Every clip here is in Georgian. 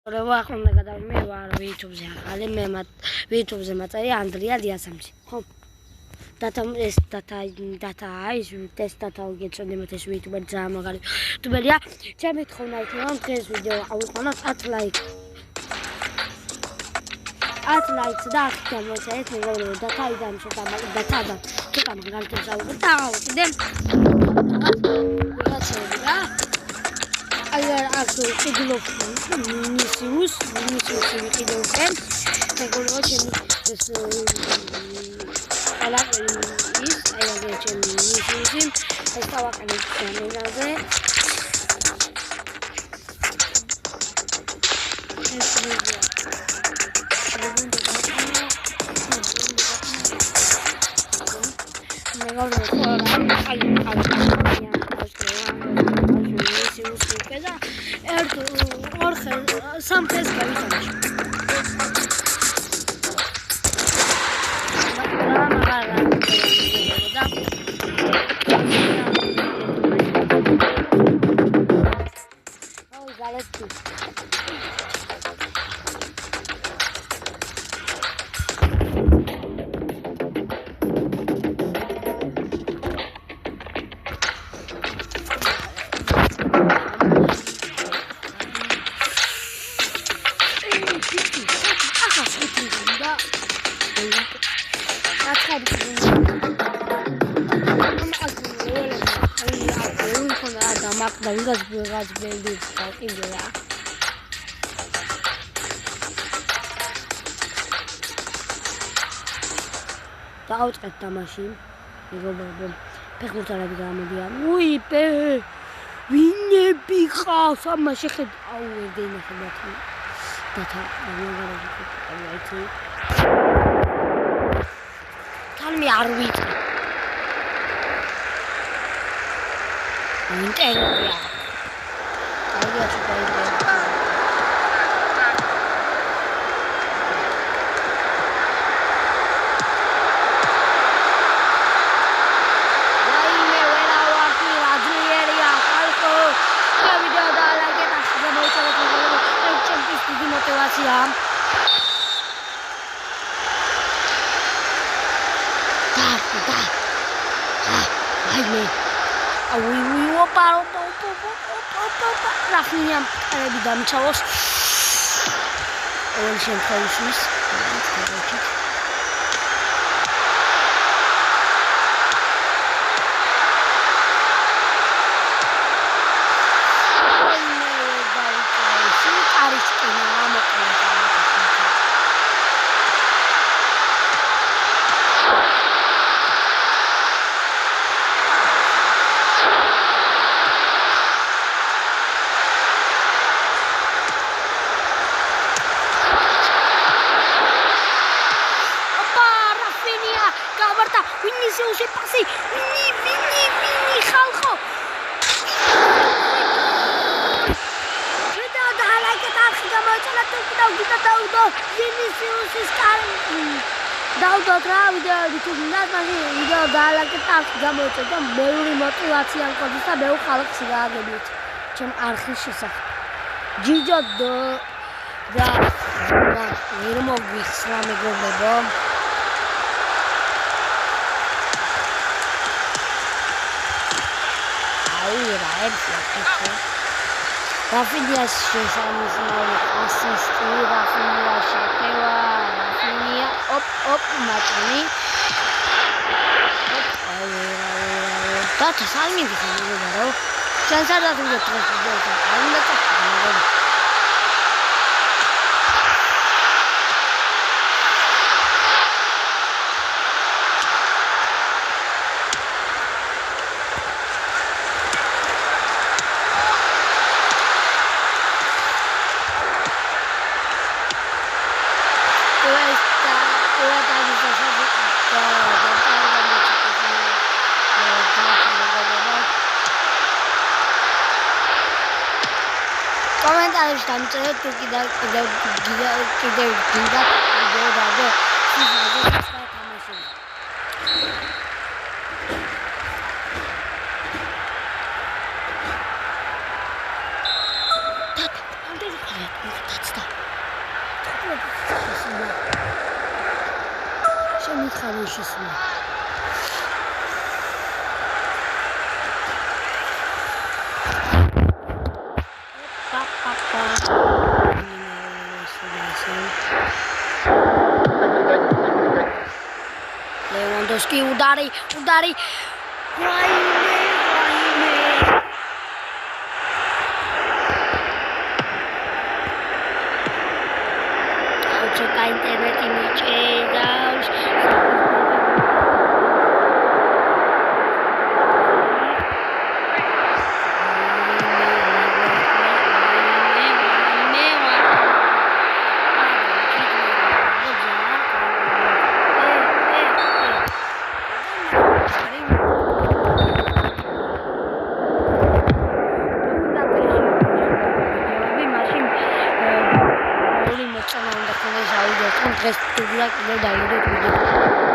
ახლა გადავიმე ვარ YouTube-ზე ახალი მე YouTube-ზე მაწერია ანდრია დიასამცი ხო დატა ეს დატა ის ტესტატა გეწოდებით ეს YouTube-ი ძალიან მაგარი YouTuber-ია ჩემი თხოვნა იქნება დღეს ვიდეო ავიყვანოთ 10 ლაიქი 10 ლაიქს და ახლა მოწერეთ მეგობრებო დატაიდან ცოტა მაგალითად ავიღოთ და ავიდე რა Agar aku keduluk Vinicius kedulukkan Tegolok ini Alat ini Ayah dia Vinicius Estawak ini Mengaze Sam pes kavitamış. Makdan gaz belli ya. Დაავწყეთ თამაში. მეგობრებო, ფეხბურთელები გამოდიან. უი, ვინები ხავს? ამაში ხედავ, აუ, ვერ დაინახებათ. დათა, მეგობრებო, თან მე არ ვიწე. Internet. Ahí ya se puede ver. Rafinha bir daha çalış. Öyle şey konuşuyoruz. Vinicius pasi Vini ხალხო ვიდა და ჰალაკეთ არხი გამოიწელა და დაუდო Vinicius-ის დაუდო რა ვიდეოები თუ ვიდეო და ჰალაკეთ არხი გამოიწელა და მეორე мотивация მყავს და მე ხალხს გააგებიეთ ჩემ არხის შესახებ ჯიჯო და ვერ მოგვიხსნა მეგობრებო Rafinha assiste, Rafinha chegou, Rafinha, op, matini. Tá, tu sabe me dizer, não? Já sabe da tua trajetória, ainda tá. Komentarz tam co tu kiedy That's ხარიშის Lewandowski udari Čeka internet i miče daš. დღეს თულა კიდე დაიდეთ ვიდეო.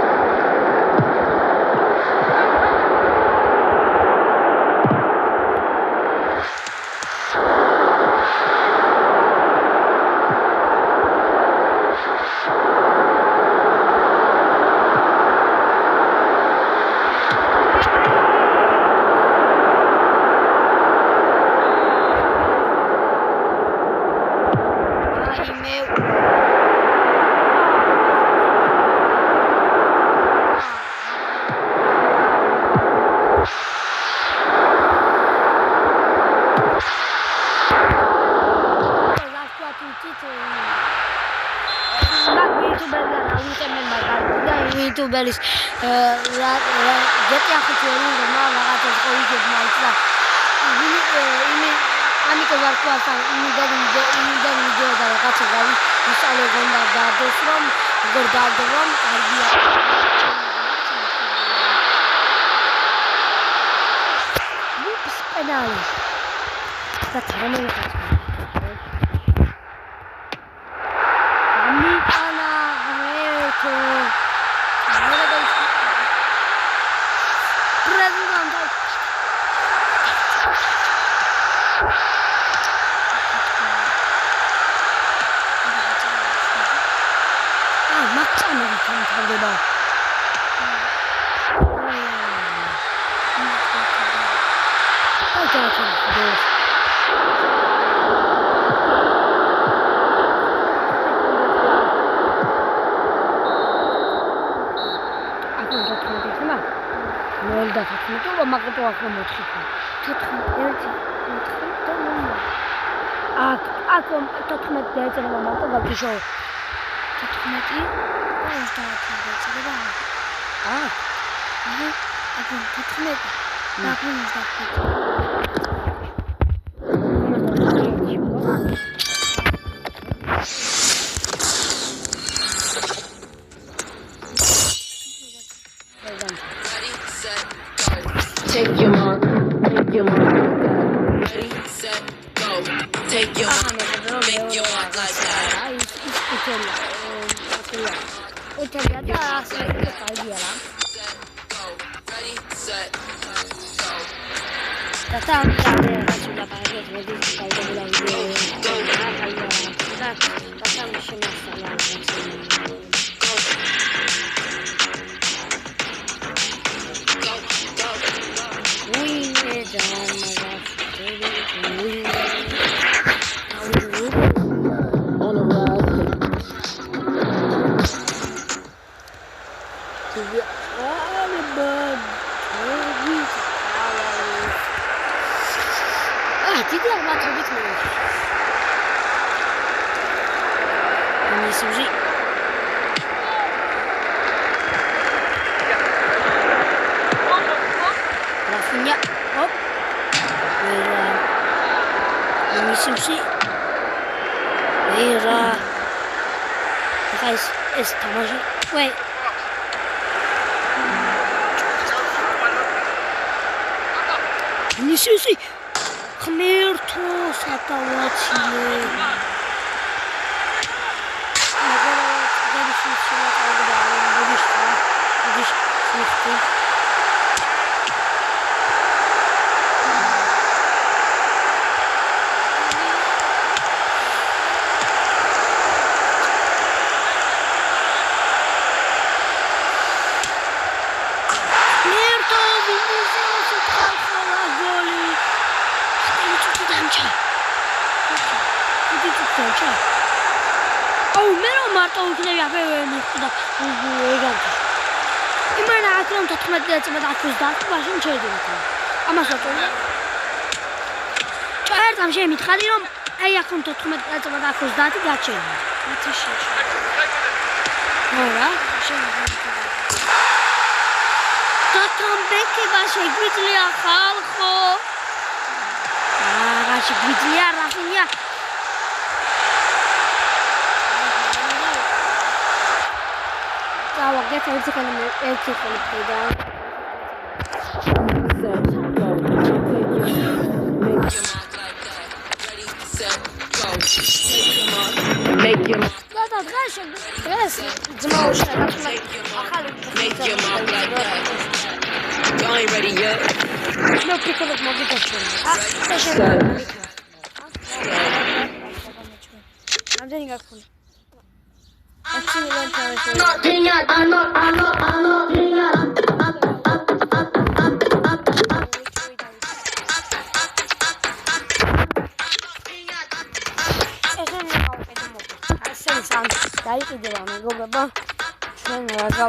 YouTuberis GTA ხუთი რაღაცას ყოიგებ მაიცა ამიტომ არ ქვასა იმიდან ვიდეო და რაღაცა გავი ისწავლე გონდა დადეს რომ როგორ დავდრომ კარგია უპს პენალი და თამამი ამიტანა რეთო Take your mark, ready, set, go. Take your mark, make your mark like that. Ready, set, Nisi Khmerto satawachile გასწორჩა. აუ მე რომ მარტო უძლები აბე მიხდა ეგარი. იმენა აკრომ 14 წელიწად აქვს და მაშინ შეიძლება. ამას ვაწოლე. ჭაერთამ შემითხარი რომ აი აკრომ 14 წელიწად აქვს და გაჩერდა. მათი შეშ. არა, დაკამბეკება შეგვიძლია ხალხო. არა, შეგვიძლია რახინია. Wow, get out of the Make your mark like that. You ain't ready yet. No people of motivation. I'm doing a phone. I'm not doing it. I'm not. დაიყიდე რა მეგობრებო ჩვენ რა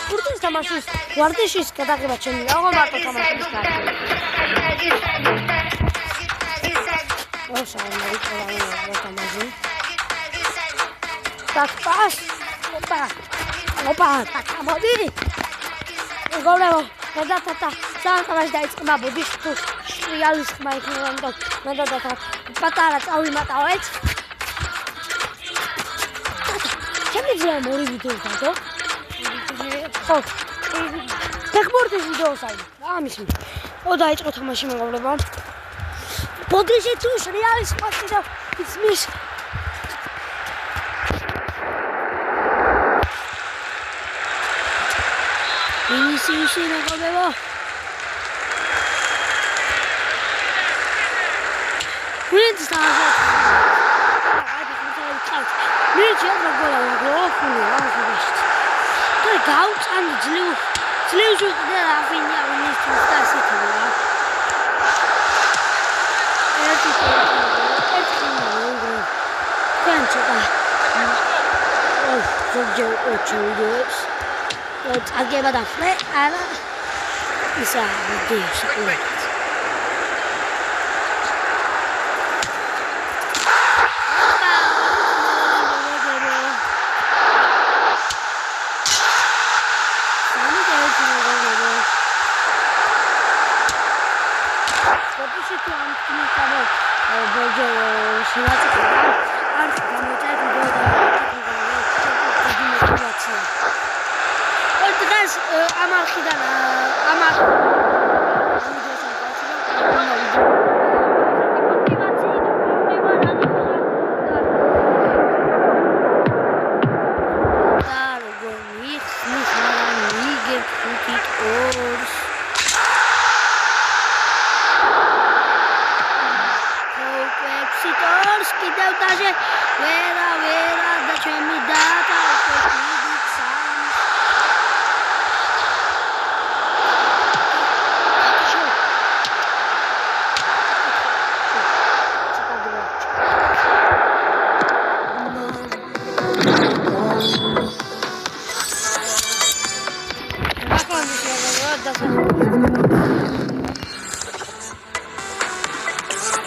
ბურთის თამაშის ვარდიშის გადაღება ჩემი აღარ მარტო თამაშის კარგი ოშა მე თამაში tak pas opa tak modi goleo და სამთავაში დაიწყება ბუდიშ თუ რეალის მაიქნებამ და მე და პატარა წავიმატავეთ შემიძლია მორი ვიდეო დადო ხო ფეხბურთის ვიდეოს აი ამის დაიწყო თამაში მეგობრებო ბუდიში თუ რეალის პატი და ისმის Inicie მეგობრებო. ვინც დააჟე. მე შეიძლება გოლავი აღნიშნე. და გავწან ძლივს და რაფინია ვინც დასიტია. ერთი კანჭა. ზოგჯერ ოჩუდეს. აგება და ხლე არა ისა ვიდეოს ყურეთ That's